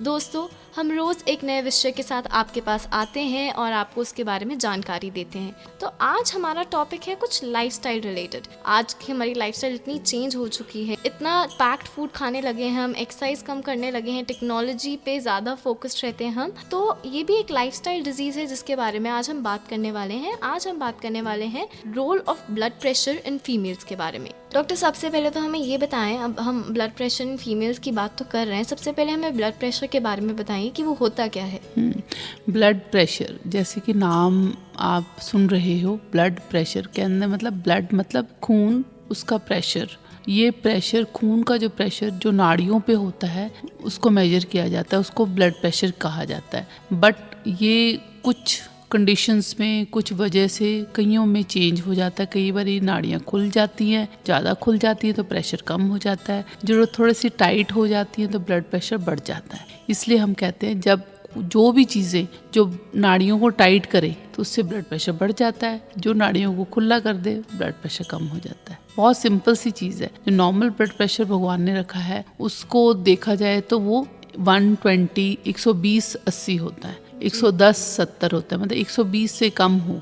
दोस्तों, हम रोज़ एक नए विषय के साथ आपके पास आते हैं और आपको उसके बारे में जानकारी देते हैं। तो आज हमारा टॉपिक है कुछ लाइफस्टाइल रिलेटेड। आज की हमारी लाइफस्टाइल इतनी चेंज हो चुकी है, इतना पैक्ड फूड खाने लगे हैं हम, एक्सरसाइज कम करने लगे हैं, टेक्नोलॉजी पे ज़्यादा फोकस्ड रहते हैं हम। तो ये भी एक लाइफस्टाइल डिजीज़ है जिसके बारे में आज हम बात करने वाले हैं। आज हम बात करने वाले हैं role of blood pressure in females के बारे में। डॉक्टर, सबसे पहले तो हमें ये बताएं, अब हम ब्लड प्रेशर इन फीमेल्स की बात तो कर रहे हैं, सबसे पहले हमें ब्लड प्रेशर के बारे में बताइए कि वो होता क्या है। ब्लड प्रेशर, जैसे कि नाम आप सुन रहे हो, ब्लड प्रेशर के अंदर मतलब ब्लड मतलब खून, उसका प्रेशर, ये प्रेशर खून का जो प्रेशर जो नाड़ियों पे होता है उसको मेजर किया जाता है, उसको ब्लड प्रेशर कहा जाता है। बट ये कुछ कंडीशंस में कुछ वजह से कईयों में चेंज हो जाता है। कई बार ये नाड़ियाँ खुल जाती हैं, ज़्यादा खुल जाती है तो प्रेशर कम हो जाता है, जरूरत थोड़ी सी टाइट हो जाती है तो ब्लड प्रेशर बढ़ जाता है। इसलिए हम कहते हैं जब जो भी चीज़ें जो नाड़ियों को टाइट करे तो उससे ब्लड प्रेशर बढ़ जाता है, जो नाड़ियों को खुला कर दे ब्लड प्रेशर कम हो जाता है। बहुत सिंपल सी चीज़ है। जो नॉर्मल ब्लड प्रेशर भगवान ने रखा है उसको देखा जाए तो वो 120, 120/80 होता है, 110/70 होता है, मतलब 120 से कम हो।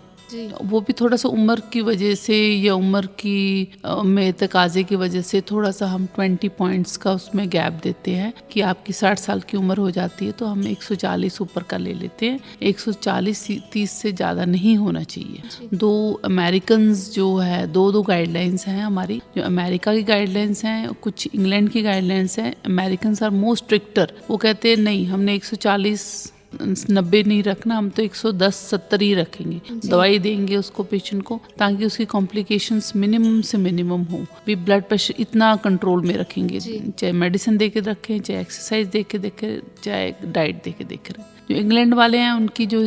वो भी थोड़ा सा उम्र की वजह से या उम्र की में तकाजे की वजह से थोड़ा सा हम 20 पॉइंट्स का उसमें गैप देते हैं कि आपकी 60 साल की उम्र हो जाती है तो हम 140 ऊपर का ले लेते हैं। 140-30 से ज़्यादा नहीं होना चाहिए। दो अमेरिकन्स जो है, दो गाइडलाइंस हैं हमारी, जो अमेरिका की गाइडलाइंस हैं, कुछ इंग्लैंड की गाइडलाइंस हैं। अमेरिकन्स आर मोर स्ट्रिक्टर, वो कहते हैं नहीं, हमने 140-90 नहीं रखना, हम तो 110-70 ही रखेंगे। दवाई देंगे उसको पेशेंट को ताकि उसकी कॉम्प्लिकेशंस मिनिमम से मिनिमम हो। भी ब्लड प्रेशर इतना कंट्रोल में रखेंगे, चाहे मेडिसिन दे के रखें, चाहे एक्सरसाइज दे के देखें, चाहे डाइट दे के देखें। जो इंग्लैंड वाले हैं उनकी जो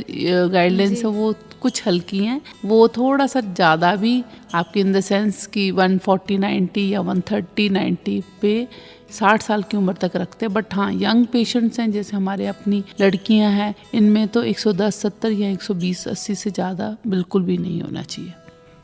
गाइडलाइंस है वो कुछ हल्की हैं, वो थोड़ा सा ज़्यादा भी आपके इन द सेंस कि 140/90 या 130/90 पे 60 साल की उम्र तक रखते हैं। बट हाँ, यंग पेशेंट्स हैं जैसे हमारे अपनी लड़कियां हैं, इनमें तो 110/70 या 120/80 से ज़्यादा बिल्कुल भी नहीं होना चाहिए।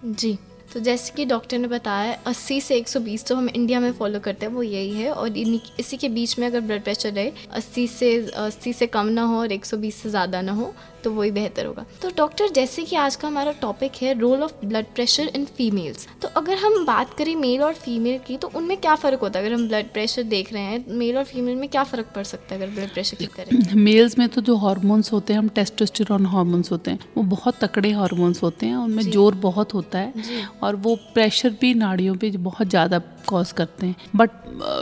जी, तो जैसे कि डॉक्टर ने बताया 80 से 120 जो हम इंडिया में फॉलो करते हैं वो यही है, और इसी के बीच में अगर ब्लड प्रेशर रहे 80 से कम ना हो और 120 से ज़्यादा ना हो तो वही बेहतर होगा। तो डॉक्टर, जैसे कि आज का हमारा टॉपिक है role of blood pressure in females, तो अगर हम बात करें मेल और फीमेल की तो उनमें क्या फ़र्क होता है? अगर हम ब्लड प्रेशर देख रहे हैं, मेल और फीमेल में क्या फ़र्क पड़ सकता है अगर ब्लड प्रेशर की करें? मेल्स में तो जो हार्मोन्स होते हैं, हम टेस्टोस्टेरोन हार्मोन्स होते हैं, वो बहुत तकड़े हार्मोन्स होते हैं, उनमें जोर बहुत होता है और वो प्रेशर भी नाड़ियों पे बहुत ज़्यादा कॉज करते हैं। बट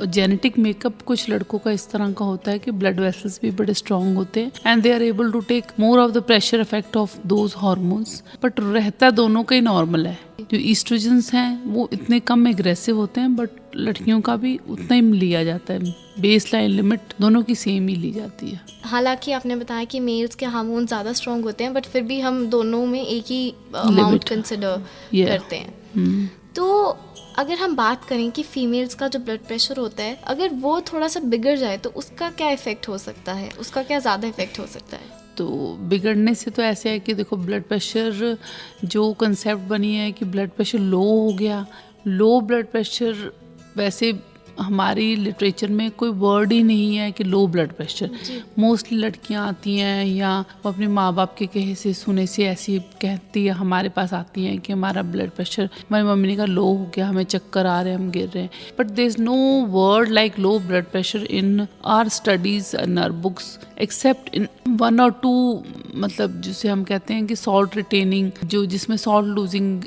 जेनेटिक मेकअप कुछ लड़कों का इस तरह का होता है कि ब्लड वेसल्स भी बड़े स्ट्रॉन्ग होते हैं and they are able to take more of the pressure effect of those hormones. But रहता दोनों का ही नॉर्मल है। जो ईस्ट्रोजन्स हैं वो इतने कम एग्रेसिव होते हैं, बट लड़कियों का भी उतना ही लिया जाता है। बेस लाइन लिमिट दोनों की सेम ही ली जाती है। हालांकि आपने बताया कि मेल्स के हार्मोन ज़्यादा स्ट्रॉन्ग होते हैं, बट फिर भी हम दोनों में एक ही अमाउंट कंसिडर करते हैं। तो अगर हम बात करें कि फीमेल्स का जो ब्लड प्रेशर होता है, अगर वो थोड़ा सा बिगड़ जाए तो उसका क्या इफेक्ट हो सकता है? उसका क्या ज़्यादा इफेक्ट हो सकता है? तो बिगड़ने से तो ऐसे है कि देखो, ब्लड प्रेशर जो कंसेप्ट बनी है कि ब्लड प्रेशर लो हो गया, लो ब्लड प्रेशर, वैसे हमारी लिटरेचर में कोई वर्ड ही नहीं है कि लो ब्लड प्रेशर। मोस्टली लड़कियां आती हैं या वो अपने माँ बाप के कहे से सुने से ऐसी कहती है, हमारे पास आती हैं कि हमारा ब्लड प्रेशर, हमारी मम्मी ने कहा लो हो गया, हमें चक्कर आ रहे हैं, हम गिर रहे हैं। But there is no word like low blood pressure in our studies and our books except in 1 or 2, मतलब जिसे हम कहते हैं कि सॉल्ट रिटेनिंग, जो जिसमें सॉल्ट लूजिंग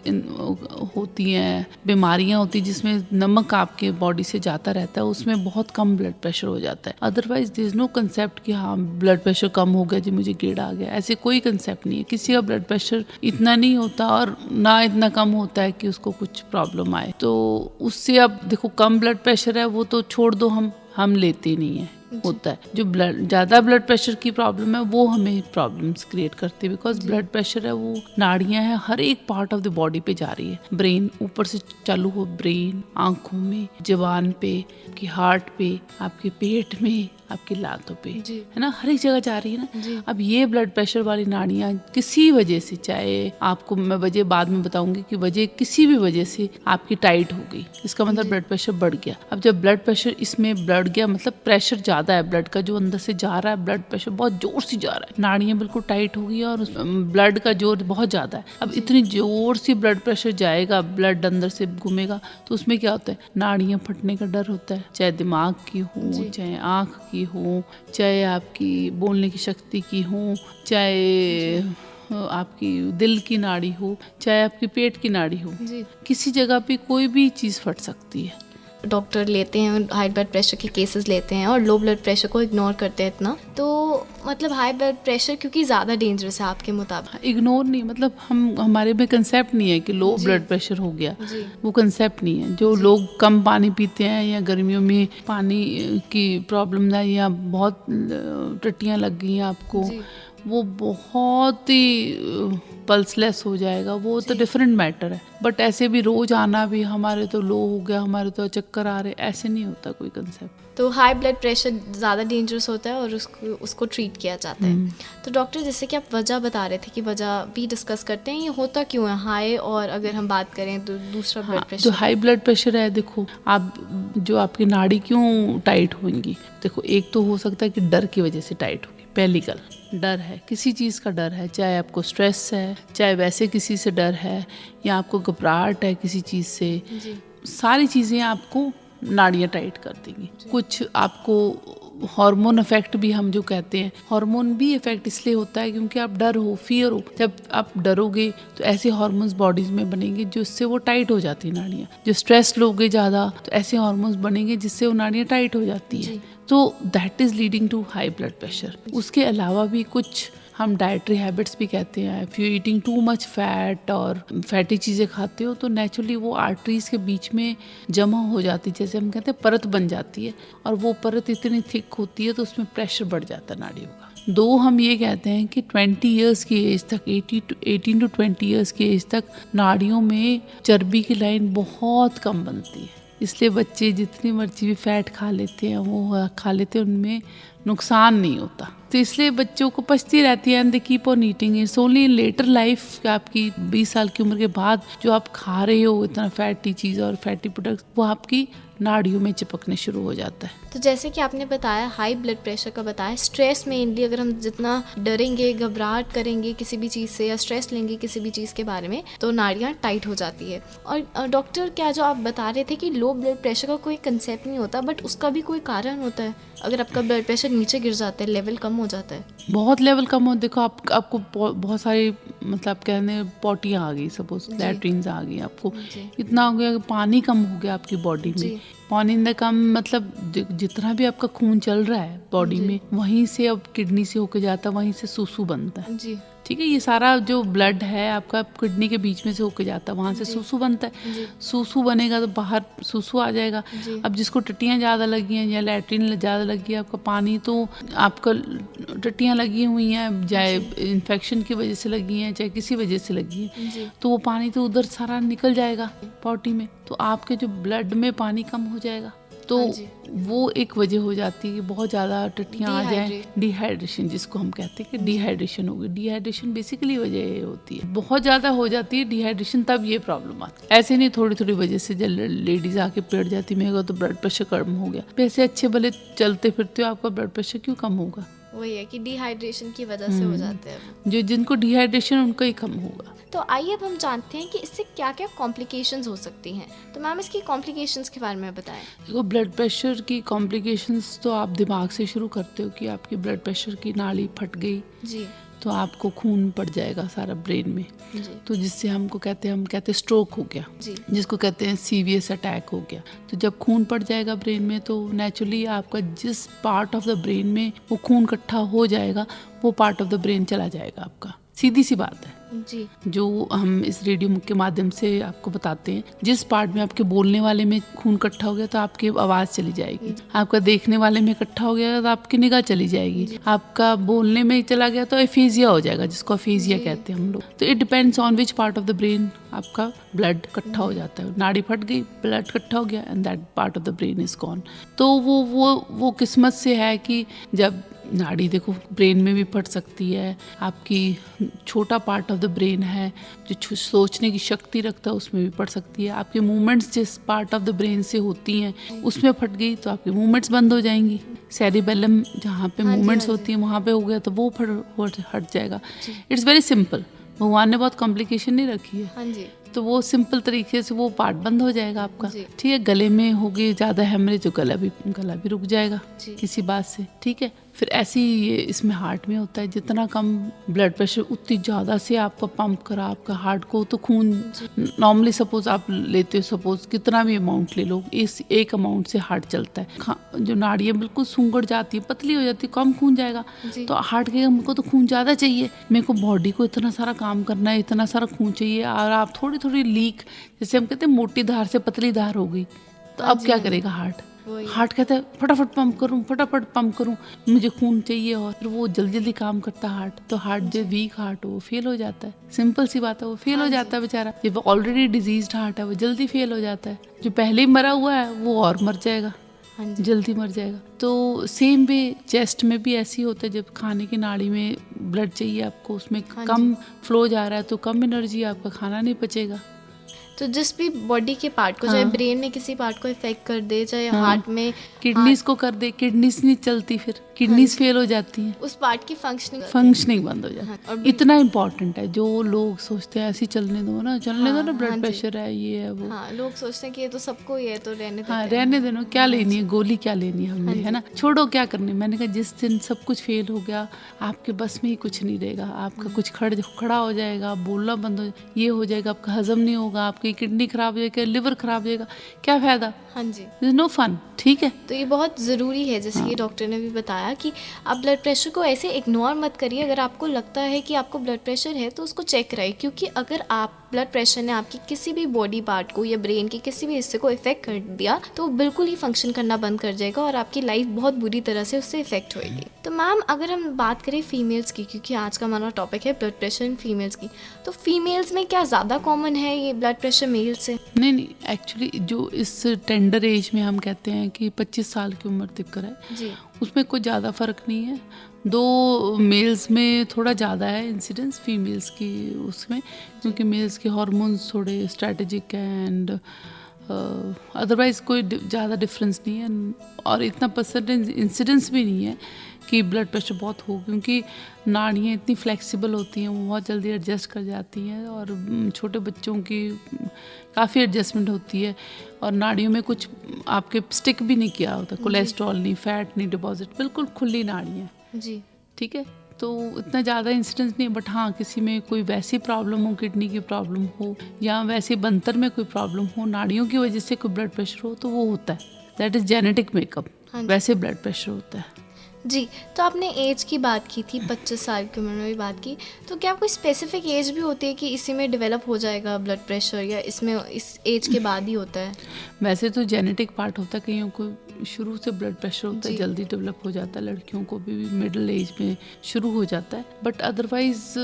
होती हैं, बीमारियां होती हैं जिसमें नमक आपके बॉडी से जाता रहता है, उसमें बहुत कम ब्लड प्रेशर हो जाता है। Otherwise there is no concept कि हाँ ब्लड प्रेशर कम हो गया जी, मुझे गेड़ आ गया, ऐसे कोई कंसेप्ट नहीं है। किसी का ब्लड प्रेशर इतना नहीं होता और ना इतना कम होता है कि उसको कुछ प्रॉब्लम आए। तो उससे अब देखो, कम ब्लड प्रेशर है वो तो छोड़ दो, हम लेते नहीं है, होता है। जो ज़्यादा ब्लड प्रेशर की प्रॉब्लम है वो हमें प्रॉब्लम्स क्रिएट करती है, बिकॉज ब्लड प्रेशर है वो नाड़ियाँ हैं, हर एक पार्ट ऑफ द बॉडी पे जा रही है। ब्रेन ऊपर से चालू हो, ब्रेन, आंखों में, जबान पे, आपके हार्ट पे, आपके पेट में, आपकी लातों पे, है ना, हर एक जगह जा रही है ना। अब ये ब्लड प्रेशर वाली नाड़ियाँ किसी वजह से, चाहे आपको मैं वजह बाद में बताऊंगी कि वजह किसी भी वजह से आपकी टाइट हो गई, इसका मतलब ब्लड प्रेशर बढ़ गया। अब जब ब्लड प्रेशर इसमें बढ़ गया मतलब प्रेशर ज़्यादा ज़्यादा है, ब्लड का जो अंदर से जा रहा है, ब्लड प्रेशर बहुत जोर से जा रहा है, नाड़ियाँ बिल्कुल टाइट हो गई है और ब्लड का जोर बहुत ज़्यादा है। अब इतनी जोर से ब्लड प्रेशर जाएगा, ब्लड अंदर से घूमेगा, तो उसमें क्या होता है, नाड़ियाँ फटने का डर होता है, चाहे दिमाग की हो, चाहे आँख की हो, चाहे आपकी बोलने की शक्ति की हो, चाहे आपकी दिल की नाड़ी हो, चाहे आपकी पेट की नाड़ी हो, किसी जगह पे कोई भी चीज़ फट सकती है। डॉक्टर लेते हैं, हाई ब्लड प्रेशर के केसेस लेते हैं और लो ब्लड प्रेशर को इग्नोर करते हैं इतना, तो मतलब हाई ब्लड प्रेशर क्योंकि ज़्यादा डेंजरस है आपके मुताबिक। इग्नोर नहीं, मतलब हमारे में कंसेप्ट नहीं है कि लो ब्लड प्रेशर हो गया, वो कंसेप्ट नहीं है। जो लोग कम पानी पीते हैं या गर्मियों में पानी की प्रॉब्लम है या बहुत टट्टियाँ लग गई हैं आपको, वो बहुत ही पल्सलेस हो जाएगा, वो तो डिफरेंट मैटर है। बट ऐसे भी रोज आना भी हमारे तो लो हो गया, हमारे तो चक्कर आ रहे, ऐसे नहीं होता कोई कंसेप्ट। तो हाई ब्लड प्रेशर ज़्यादा डेंजरस होता है और उसको ट्रीट किया जाता है। तो डॉक्टर, जैसे कि आप वजह बता रहे थे कि वजह भी डिस्कस करते हैं, ये होता क्यों है हाई, और अगर हम बात करें तो दूसरा ब्लड प्रेशर। जो हाई ब्लड प्रेशर है, देखो आप जो आपकी नाड़ी क्यों टाइट होंगी, देखो एक तो हो सकता है कि डर की वजह से टाइट होगी, पहली गल डर है, किसी चीज़ का डर है, चाहे आपको स्ट्रेस है, चाहे वैसे किसी से डर है, या आपको घबराहट है किसी चीज़ से, सारी चीज़ें आपको नाड़ियाँ टाइट कर देंगी। कुछ आपको हार्मोन इफेक्ट भी हम जो कहते हैं, हार्मोन भी इफेक्ट इसलिए होता है क्योंकि आप डर हो, फियर हो, जब आप डरोगे तो ऐसे हार्मोन्स बॉडीज में बनेंगे जिससे वो टाइट हो जाती है नाड़ियाँ। जो स्ट्रेस लोगे ज़्यादा तो ऐसे हार्मोन्स बनेंगे जिससे वो नाड़ियाँ टाइट हो जाती है, तो that is leading to high blood pressure. उसके अलावा भी कुछ हम डाइटरी हैबिट्स भी कहते हैं, if you eating too much fat और फैटी चीज़ें खाते हो तो नेचुरली वो आर्टरीज के बीच में जमा हो जाती है, जैसे हम कहते हैं परत बन जाती है, और वो परत इतनी थिक होती है तो उसमें प्रेशर बढ़ जाता है नाड़ियों का। दो, हम ये कहते हैं कि 20 ईयर्स की एज तक, 18 to 20 ईयर्स की एज तक नाड़ियों में चर्बी की लाइन बहुत कम बनती है, इसलिए बच्चे जितनी मर्जी भी फैट खा लेते हैं, वो खा लेते हैं, उनमें नुकसान नहीं होता, तो इसलिए बच्चों को पचती रहती है, and they keep on eating. It's only in later life, आपकी 20 साल की उम्र के बाद जो आप खा रहे हो इतना फैटी चीज़ और फैटी प्रोडक्ट्स, वो आपकी नाड़ियों में चिपकने शुरू हो जाता है। तो जैसे कि आपने बताया हाई ब्लड प्रेशर का बताया, स्ट्रेस मेनली, अगर हम जितना डरेंगे, घबराहट करेंगे किसी भी चीज़ से या स्ट्रेस लेंगे किसी भी चीज़ के बारे में, तो नाड़ियाँ टाइट हो जाती है। और डॉक्टर, क्या जो आप बता रहे थे कि लो ब्लड प्रेशर का कोई कंसेप्ट नहीं होता, बट उसका भी कोई कारण होता है? अगर आपका ब्लड प्रेशर नीचे गिर जाता है, लेवल कम हो जाता है, बहुत लेवल कम हो, देखो आपको बहुत सारी, मतलब कहने पॉटियाँ आ गई, सपोज लैट्रिन्स आ गई, आपको इतना हो गया कि पानी कम हो गया आपकी बॉडी में। पानी इन द कम मतलब जितना भी आपका खून चल रहा है बॉडी में, वहीं से अब किडनी से होके जाता है, वहीं से सूसू बनता है, ठीक है। ये सारा जो ब्लड है आपका किडनी के बीच में से होके जाता है, वहाँ से सूसू बनता है। सूसू बनेगा तो बाहर सूसू आ जाएगा। अब जिसको टट्टियाँ ज़्यादा लगी हैं या लैट्रिन ज़्यादा लगी है, आपका पानी तो आपका टट्टियाँ लगी हुई हैं, चाहे इन्फेक्शन की वजह से लगी हैं, चाहे किसी वजह से लगी हैं, तो वो पानी तो उधर सारा निकल जाएगा पॉटी में, तो आपके जो ब्लड में पानी कम हो जाएगा, तो वो एक वजह हो जाती है कि बहुत ज़्यादा टट्टियाँ आ जाए, डिहाइड्रेशन जिसको हम कहते हैं कि डिहाइड्रेशन होगी। डिहाइड्रेशन बेसिकली वजह ये होती है, बहुत ज़्यादा हो जाती है डिहाइड्रेशन, तब ये प्रॉब्लम आती है। ऐसे नहीं थोड़ी थोड़ी वजह से जब लेडीज आके पेट जाती मेरे को तो ब्लड प्रेशर कम हो गया, वैसे अच्छे भले चलते फिरते हो, आपका ब्लड प्रेशर क्यों कम होगा? वही है कि डिहाइड्रेशन की वजह से हो जाते हैं। जो जिनको डिहाइड्रेशन उनका ही कम होगा। तो आइए अब हम जानते हैं कि इससे क्या क्या कॉम्प्लिकेशंस हो सकती हैं। तो मैम, इसकी कॉम्प्लिकेशंस के बारे में बताएं। देखो, ब्लड प्रेशर की कॉम्प्लिकेशंस तो आप दिमाग से शुरू करते हो कि आपकी ब्लड प्रेशर की नाड़ी फट गई जी, तो आपको खून पड़ जाएगा सारा ब्रेन में जी, तो जिससे हम कहते हैं स्ट्रोक हो गया जी, जिसको कहते हैं सीवियस अटैक हो गया। तो जब खून पड़ जाएगा ब्रेन में तो नेचुरली आपका जिस पार्ट ऑफ द ब्रेन में वो खून इकट्ठा हो जाएगा वो पार्ट ऑफ द ब्रेन चला जाएगा आपका, सीधी सी बात है जी। जो हम इस रेडियो के माध्यम से आपको बताते हैं। जिस पार्ट में आपके बोलने वाले में खून इकट्ठा हो गया तो आपकी आवाज़ चली जाएगी, आपका देखने वाले में इकट्ठा हो गया तो आपकी निगाह चली जाएगी, आपका बोलने में चला गया तो एफेजिया हो जाएगा, जिसको एफेजिया कहते हैं हम लोग। तो it depends on which part of the brain आपका ब्लड इकट्ठा हो जाता है। नाड़ी फट गई, ब्लड इकट्ठा हो गया and that part of the brain is gone. तो वो किस्मत से है कि जब नाड़ी देखो ब्रेन में भी फट सकती है, आपकी छोटा पार्ट ऑफ द ब्रेन है जो सोचने की शक्ति रखता है उसमें भी फट सकती है, आपके मूवमेंट्स जिस पार्ट ऑफ द ब्रेन से होती हैं उसमें फट गई तो आपकी मूवमेंट्स बंद हो जाएंगी। सेरिबेलम जहाँ पे हाँ जी, मूवमेंट्स हाँ होती हैं वहाँ पे हो गया तो वो हट जाएगा। इट्स वेरी सिंपल, भगवान ने बहुत कॉम्प्लिकेशन नहीं रखी है। हाँ जी, तो वो सिंपल तरीके से वो पार्ट बंद हो जाएगा आपका। जी। ठीक है, गले में होगी ज़्यादा हेमरेज तो गला भी रुक जाएगा जी। किसी बात से। ठीक है, फिर ऐसे ही ये इसमें हार्ट में होता है, जितना कम ब्लड प्रेशर उतनी ज़्यादा से आपका पंप करा आपका हार्ट को, तो खून नॉर्मली सपोज आप लेते हो, सपोज कितना भी अमाउंट ले लो, इस एक अमाउंट से हार्ट चलता है। जो नाड़ियाँ बिल्कुल सूंगड़ जाती है, पतली हो जाती है, कम खून जाएगा। तो हार्ट के हमको तो खून ज़्यादा चाहिए, मेरे को बॉडी को इतना सारा काम करना है, इतना सारा खून चाहिए, और आप थोड़ी थोड़ी लीक, जैसे हम कहते हैं मोटी धार से पतली धार हो गई, तो अब क्या करेगा हार्ट कहता है फटाफट पंप करूं, मुझे खून चाहिए, और फिर वो जल्दी जल्दी काम करता है हार्ट। तो हार्ट जो वीक हार्ट वो फेल हो जाता है। सिंपल सी बात है, वो फेल हो जाता है बेचारा। जो ऑलरेडी डिजीज्ड हार्ट है वो जल्दी फेल हो जाता है, जो पहले ही मरा हुआ है वो और मर जाएगा, जल्दी मर जाएगा। तो सेम वे चेस्ट में भी ऐसी होता है, जब खाने की नाड़ी में ब्लड चाहिए आपको, उसमें कम फ्लो जा रहा है तो कम एनर्जी, आपका खाना नहीं पचेगा। तो जिस भी बॉडी के पार्ट को, चाहे ब्रेन में किसी पार्ट को इफेक्ट कर दे, चाहे हार्ट में किडनीज को कर दे, किडनीज नहीं चलती, फिर किडनीज फेल हो जाती हैं, उस पार्ट की फंक्शनिंग बंद हो जाती है। इतना इम्पोर्टेंट है। जो लोग सोचते हैं ऐसे चलने दो ना ब्लड प्रेशर है, ये है वो। लोग सोचते हैं कि ये तो सबको ही है, तो रहने देना, क्या लेनी है गोली, क्या लेनी है हमने, है ना, छोड़ो क्या करनी। मैंने कहा जिस दिन सब कुछ फेल हो गया, आपके बस में ही कुछ नहीं रहेगा, आपका कुछ खड़ा हो जाएगा, बोलना बंद हो, ये हो जाएगा, आपका हजम नहीं होगा, आपकी किडनी खराब हो जाएगी, लिवर खराब हो जाएगा, क्या फायदा। हाँ जी, नो फन। ठीक है, तो ये बहुत ज़रूरी है, जैसे कि डॉक्टर ने भी बताया कि आप ब्लड प्रेशर को ऐसे इग्नोर मत करिए। अगर आपको लगता है कि आपको ब्लड प्रेशर है तो उसको चेक कराइए, क्योंकि अगर आप ब्लड प्रेशर ने आपकी किसी भी बॉडी पार्ट को या ब्रेन के किसी भी हिस्से को इफेक्ट कर दिया तो बिल्कुल ही फंक्शन करना बंद कर जाएगा और आपकी लाइफ बहुत बुरी तरह से उससे इफेक्ट होएगी। तो मैम, अगर हम बात करें फीमेल्स की, क्योंकि आज का हमारा टॉपिक है ब्लड प्रेशर इन फीमेल्स की, तो फीमेल्स में क्या ज़्यादा कॉमन है ये ब्लड प्रेशर मेल से? नहीं, एक्चुअली जो इस टेंडर एज में हम कहते हैं कि 25 साल की उम्र तक है जी, उसमें कोई ज़्यादा फ़र्क नहीं है। 2 मेल्स में थोड़ा ज़्यादा है इंसिडेंस फीमेल्स की उसमें, क्योंकि मेल्स के हार्मोन्स थोड़े स्ट्रेटेजिक हैं, एंड अदरवाइज़ कोई ज़्यादा डिफरेंस नहीं है, और इतना परसेंटेज इंसिडेंस भी नहीं है कि ब्लड प्रेशर बहुत हो, क्योंकि नाड़ियाँ इतनी फ्लेक्सिबल होती हैं, वो बहुत जल्दी एडजस्ट कर जाती हैं, और छोटे बच्चों की काफ़ी एडजस्टमेंट होती है, और नाड़ियों में कुछ आपके स्टिक भी नहीं किया होता, कोलेस्ट्रॉल नहीं, फैट नहीं डिपॉजिट, बिल्कुल खुली नाड़ियाँ जी। ठीक है, तो इतना ज़्यादा इंसिडेंस नहीं है। बट हाँ, किसी में कोई वैसी प्रॉब्लम हो, किडनी की प्रॉब्लम हो या वैसे बंतर में कोई प्रॉब्लम हो, नाड़ियों की वजह से कोई ब्लड प्रेशर हो, तो वो होता है, दैट इज़ जेनेटिक मेकअप, वैसे ब्लड प्रेशर होता है जी। तो आपने एज की बात की थी, 25 साल की उम्र में भी बात की, तो क्या कोई स्पेसिफिक एज भी होती है कि इसी में डेवलप हो जाएगा ब्लड प्रेशर, या इसमें इस एज के बाद ही होता है? वैसे तो जेनेटिक पार्ट होता है, कईयों को शुरू से ब्लड प्रेशर होता है, जल्दी डेवलप हो जाता है, लड़कियों को भी मिडिल एज में शुरू हो जाता है, बट अदरवाइज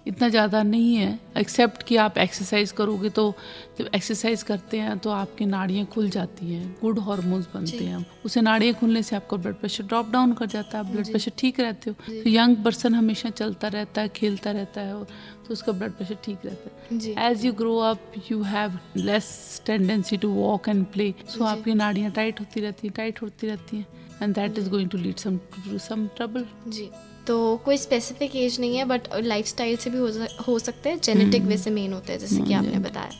इतना ज़्यादा नहीं है, एक्सेप्ट कि आप एक्सरसाइज करोगे, तो जब एक्सरसाइज करते हैं तो आपकी नाड़ियाँ खुल जाती हैं, गुड हार्मोन्स बनते हैं, उसे नाड़ियाँ खुलने से आपका ब्लड प्रेशर ड्रॉप डाउन कर जाता है, आप ब्लड प्रेशर ठीक रहते हो। तो यंग पर्सन हमेशा चलता रहता है, खेलता रहता है, तो उसका ब्लड प्रेशर ठीक रहता है। As you grow up you have less tendency to walk and play, so आपकी नाड़ियाँ टाइट होती रहती हैं, and that is going to lead some trouble जी। तो कोई स्पेसिफिक एज नहीं है, बट लाइफस्टाइल से भी हो सकता है, जेनेटिक वे से मेन होता है, जैसे कि आपने बताया।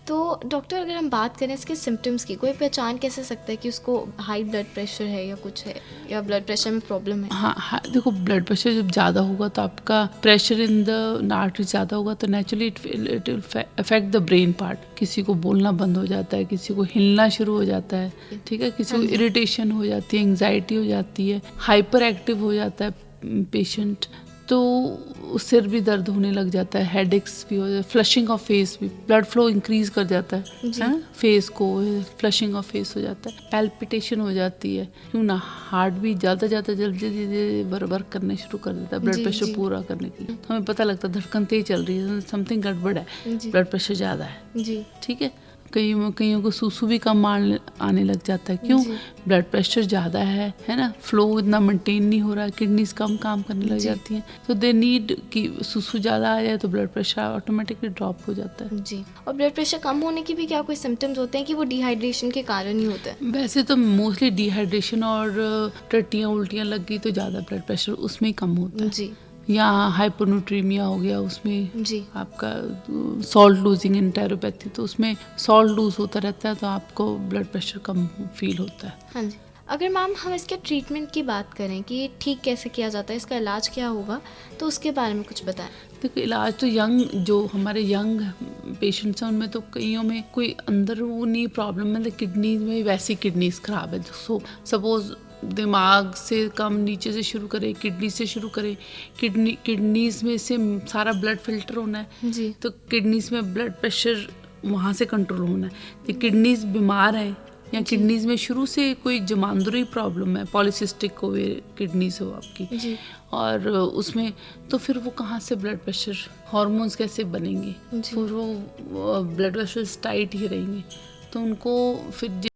तो डॉक्टर, अगर हम बात करें इसके सिम्टम्स की, कोई पहचान कैसे सकता है कि उसको हाई ब्लड प्रेशर है या कुछ है, या ब्लड प्रेशर में प्रॉब्लम है? हाँ, देखो, ब्लड प्रेशर जब ज़्यादा होगा तो आपका प्रेशर इन द आर्टरी ज़्यादा होगा, तो naturally it will affect the brain part. किसी को बोलना बंद हो जाता है, किसी को हिलना शुरू हो जाता है, ठीक है, किसी को इरिटेशन हो जाती है, एंग्जाइटी हो जाती है, हाइपर एक्टिव हो जाता है पेशेंट, तो सिर भी दर्द होने लग जाता है, हेडेक्स भी हो जाता है, फ्लशिंग ऑफ फेस भी, ब्लड फ्लो इंक्रीज कर जाता है फेस को, फ्लशिंग ऑफ फेस हो जाता है, पैल्पिटेशन हो जाती है, क्यों ना, हार्ट भी जल्दी वर्क करने शुरू कर देता है ब्लड प्रेशर पूरा करने के लिए, तो हमें पता लगता है धड़कन तेज चल रही है, समथिंग गड़बड़ है, ब्लड प्रेशर ज़्यादा है जी। ठीक है, कईयों को सूसू भी कम आने लग जाता है। क्यों? ब्लड प्रेशर ज़्यादा है ना, फ्लो इतना मेंटेन नहीं हो रहा, किडनीज कम काम करने लग जाती हैं, तो दे नीड कि सूसू ज़्यादा आ जाए तो ब्लड प्रेशर ऑटोमेटिकली ड्रॉप हो जाता है। जी। और ब्लड प्रेशर कम होने की भी क्या कोई सिम्टम्स होते हैं कि वो डिहाइड्रेशन के कारण ही होता है? वैसे तो मोस्टली डिहाइड्रेशन और टट्टियाँ उल्टियाँ लग गई तो ज़्यादा ब्लड प्रेशर उसमें ही कम होता है। जी। या हाइपोन्यूट्रीमिया हो गया, उसमें जी। आपका सॉल्ट लूजिंग एंटेरोपैथी, तो उसमें सॉल्ट लूज होता रहता है तो आपको ब्लड प्रेशर कम फील होता है। हाँ जी। अगर मैम हम इसके ट्रीटमेंट की बात करें कि ठीक कैसे किया जाता है, इसका इलाज क्या होगा, तो उसके बारे में कुछ बताएं। देखो इलाज तो जो हमारे यंग पेशेंट्स हैं उनमें तो कईयों में कोई अंदर वो नहीं प्रॉब्लम, मतलब किडनीज में वैसी किडनीज खराब है। सपोज दिमाग से कम नीचे से शुरू करें, किडनी से शुरू करें, किडनीज में से सारा ब्लड फिल्टर होना है जी। तो किडनीज में ब्लड प्रेशर वहाँ से कंट्रोल होना है। तो किडनीज बीमार है या किडनीज में शुरू से कोई जमांदरुई प्रॉब्लम है, पॉलीसिस्टिक हो किडनीज हो आपकी जी। और उसमें तो फिर वो कहाँ से ब्लड प्रेशर, हार्मोन्स कैसे बनेंगे, फिर वो ब्लड वेसल्स टाइट ही रहेंगे, तो उनको फिर